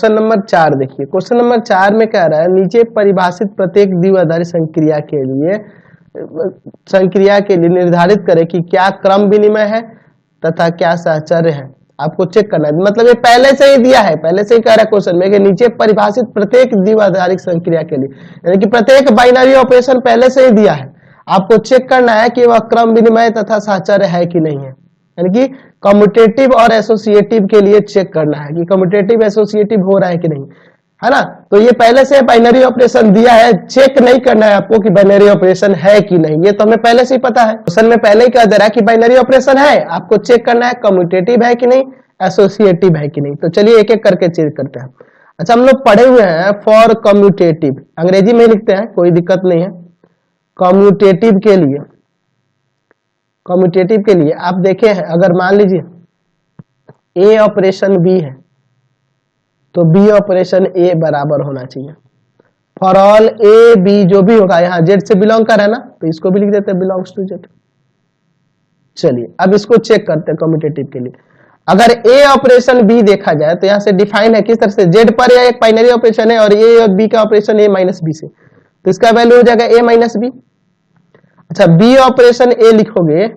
Question number 4 देखिए। Question number 4 में कह रहा है नीचे परिभाषित प्रत्येक द्विआधारी संक्रिया के लिए निर्धारित करें कि क्या क्रम विनिमय है तथा क्या सहचर्य है। आपको चेक करना है, मतलब ये पहले से ही दिया है, पहले से ही कह रहा है क्वेश्चन में कि नीचे परिभाषित प्रत्येक द्विआधारी संक्रिया के लिए, यानी कि प्रत्येक बाइनरी ऑपरेशन पहले से ही दिया है। आपको चेक करना है कि वह क्रम विनिमय तथा सहचर्य है कि नहीं है, यानी कि कम्यूटेटिव और एसोसिएटिव के लिए चेक करना है कि कम्यूटेटिव एसोसिएटिव हो रहा है कि नहीं, है ना। तो ये पहले से बाइनरी ऑपरेशन दिया है, चेक नहीं करना है आपको कि बाइनरी ऑपरेशन है कि नहीं, ये तो हमें पहले से ही पता है। क्वेश्चन में पहले ही कह दे रहा है कि बाइनरी ऑपरेशन है, आपको चेक करना है कम्यूटेटिव है कि नहीं, एसोसिएटिव है कि नहीं। तो चलिए एक एक करके चेक करते हैं। अच्छा, हम लोग पढ़े हुए हैं फॉर कम्यूटेटिव, अंग्रेजी में लिखते हैं, कोई दिक्कत नहीं है। कम्यूटेटिव के लिए आप देखे हैं, अगर मान लीजिए ए ऑपरेशन बी है तो बी ऑपरेशन ए बराबर होना चाहिए। फॉर ऑल ए बी जो भी होगा, यहाँ जेड से बिलोंग कर है ना, तो इसको भी लिख देते हैं बिलोंग्स टू जेड। चलिए अब इसको चेक करते हैं कम्यूटेटिव के लिए। अगर ए ऑपरेशन बी देखा जाए तो यहाँ से डिफाइन है किस तरह से, जेड पर एक बाइनरी ऑपरेशन है और ए और बी का ऑपरेशन ए माइनस बी से, तो इसका वैल्यू हो जाएगा ए माइनस बी। अच्छा, बी ऑपरेशन ए लिखोगे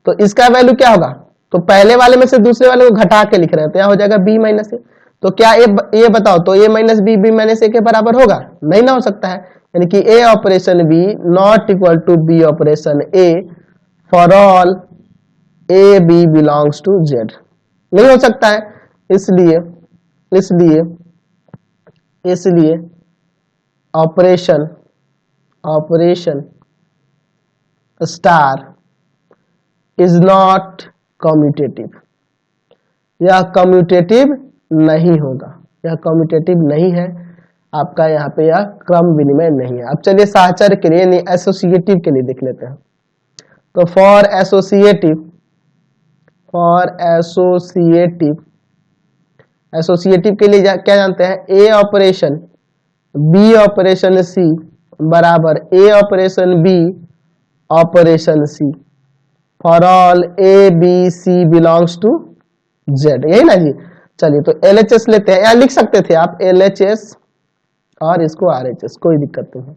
तो इसका वैल्यू क्या होगा, तो पहले वाले में से दूसरे वाले को घटा के लिख रहे हैं तो यहाँ हो जाएगा बी माइनस ए। तो क्या ये बताओ, तो ए माइनस बी बी माइनस ए के बराबर होगा, नहीं ना हो सकता है, यानी कि A operation B not equal to B operation A for all A B belongs to Z, नहीं हो सकता है। इसलिए operation star is not commutative, यह कम्यूटेटिव नहीं होगा, यह कम्यूटेटिव नहीं है आपका, यहाँ पे यह क्रम विनिमय नहीं है। अब चलिए सहचर्य के लिए, एसोसिएटिव के लिए देख लेते हैं। तो फॉर एसोसिएटिव के लिए क्या जानते हैं, A operation B operation C बराबर A operation B operation C for all A B C belongs to Z, यही ना जी। चलिए तो LHS लेते हैं, या लिख सकते थे आप LHS और इसको RHS, कोई दिक्कत नहीं है।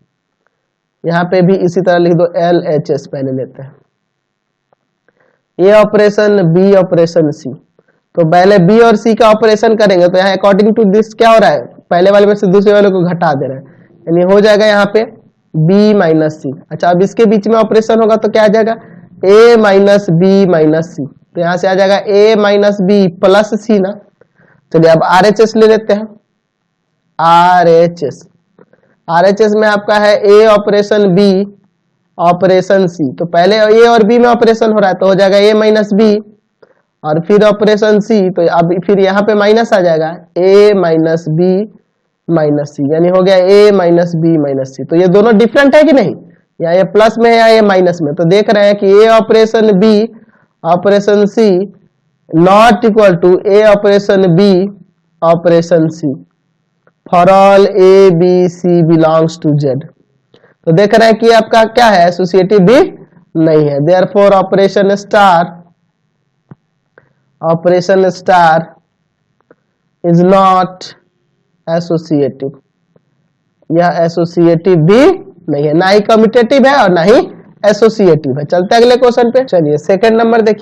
यहाँ पे भी इसी तरह लिख दो LHS, पहले लेते हैं ए ऑपरेशन बी ऑपरेशन सी, तो पहले बी और सी का ऑपरेशन करेंगे तो यहाँ अकॉर्डिंग टू दिस क्या हो रहा है, पहले वाले में से दूसरे वाले को घटा दे रहे हैं, यानी हो जाएगा यहाँ पे बी माइनस सी। अच्छा, अब इसके बीच में ऑपरेशन होगा तो क्या आ जाएगा, ए माइनस बी माइनस सी, तो यहाँ से आ जाएगा ए माइनस बी प्लस सी ना। चलिए अब RHS ले लेते हैं। RHS में आपका है ए ऑपरेशन बी ऑपरेशन सी, तो पहले ए और बी में ऑपरेशन हो रहा है तो हो जाएगा ए माइनस बी और फिर ऑपरेशन सी, तो अब फिर यहाँ पे माइनस आ जाएगा ए माइनस बी माइनस सी, यानी हो गया ए माइनस बी माइनस सी। तो ये दोनों डिफरेंट है कि नहीं, या ये प्लस में है या ये माइनस में, तो देख रहे हैं कि A operation B operation C not equal to A operation B operation C for all A B C belongs to Z. तो देख रहे हैं कि आपका क्या है, एसोसिएटिव भी नहीं है, therefore operation star is not associative, यह एसोसिएटिव भी नहीं है, ना ही कम्यूटेटिव है और ना ही एसोसिएटिव है। चलते अगले क्वेश्चन पे। चलिए सेकंड नंबर देखिए।